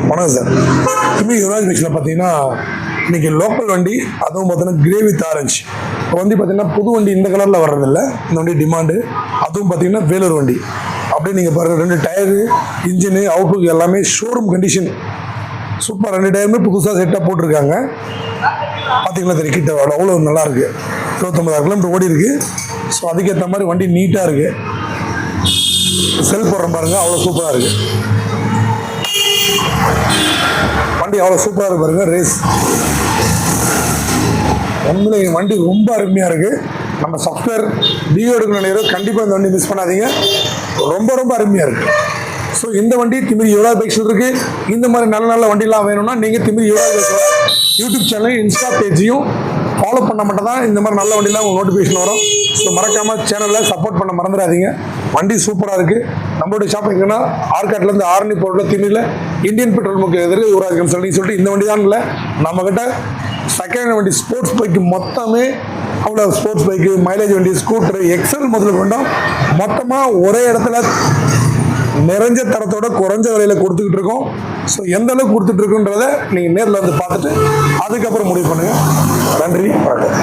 வணக்கம் சார். இப்போ யுவராஜ் பைக்ஸில் பார்த்தீங்கன்னா இன்றைக்கி லோக்கல் வண்டி, அதுவும் பார்த்தீங்கன்னா கிரே வித் ஆரஞ்சு. இப்போ வந்து பார்த்தீங்கன்னா புது வண்டி இந்த கலரில் வர்றதில்ல, இந்த வண்டி டிமாண்டு. அதுவும் பார்த்தீங்கன்னா வேலூர் வண்டி. அப்படியே நீங்கள் பாருங்கள், 2 டயரு, இன்ஜினு, அவுட்லுக் எல்லாமே ஷோரூம் கண்டிஷன். சூப்பர். 2 டயருமே புதுசாக செட்டாக போட்டிருக்காங்க. பார்த்தீங்களா தெரியும், கிட்ட அவ்வளோ நல்லாயிருக்கு. 29,000 கிலோமீட்டர் ஓடி இருக்குது. ஸோ அதுக்கேற்ற மாதிரி வண்டி நீட்டாக இருக்குது. செல் போடுற பாருங்கள், அவ்வளோ சூப்பராக இருக்குது. வண்டி அவ்வளோ சூப்பராக இருக்கு பாருங்க. ரேஸ் உண்மையிலே வண்டி ரொம்ப அருமையாக இருக்குது. நம்ம சாஃப்ட்வேர் டிஓ எடுக்கணும் நினைக்கிறோம், கண்டிப்பாக இந்த வண்டி மிஸ் பண்ணாதீங்க. ரொம்ப ரொம்ப அருமையாக இருக்குது. ஸோ இந்த வண்டி திமிரி யுவராஜ் பைக்ஸ் இருக்குது. இந்த மாதிரி நல்ல நல்ல வண்டிலாம் வேணும்னா நீங்கள் திமிரி யுவராஜ் பைக்ஸோட யூடியூப் சேனல், இன்ஸ்டா பேஜையும் ஃபாலோ பண்ண மட்டும் தான் இந்த மாதிரி நல்ல வண்டிலாம் உங்களுக்கு நோட்டிஃபிகேஷன் வரும். ஸோ மறக்காமல் சேனலில் சப்போர்ட் பண்ண மறந்துடாதீங்க. வண்டி சூப்பராக இருக்குது. நம்மளுடைய ஷாப் எங்கன்னா ஆர்காட்லேருந்து ஆரணி போர்ட்டில் திமிரியில் இந்தியன் பெட்ரோல் பங்க் எதிர்க்கு யுவராஜ் கன்சல்டிங் சொல்லிட்டு இந்த வண்டி தான் இல்லை, நம்மக்கிட்ட செகண்ட் வண்டி ஸ்போர்ட்ஸ் பைக்கு மொத்தமே அவ்வளோ ஸ்போர்ட்ஸ் பைக்கு, மைலேஜ் வண்டி, ஸ்கூட்டரு, எக்ஸல் முதல்ல கொண்டோம் மொத்தமாக ஒரே இடத்துல நிறைஞ்ச தரத்தோட குறைஞ்ச விலையில் கொடுத்துக்கிட்டு இருக்கோம். ஸோ எந்த அளவுக்கு கொடுத்துட்டு இருக்குன்றதை நீங்கள் நேரில் வந்து பார்த்துட்டு அதுக்கப்புறம் முடிவு பண்ணுங்கள். நன்றி, வணக்கம்.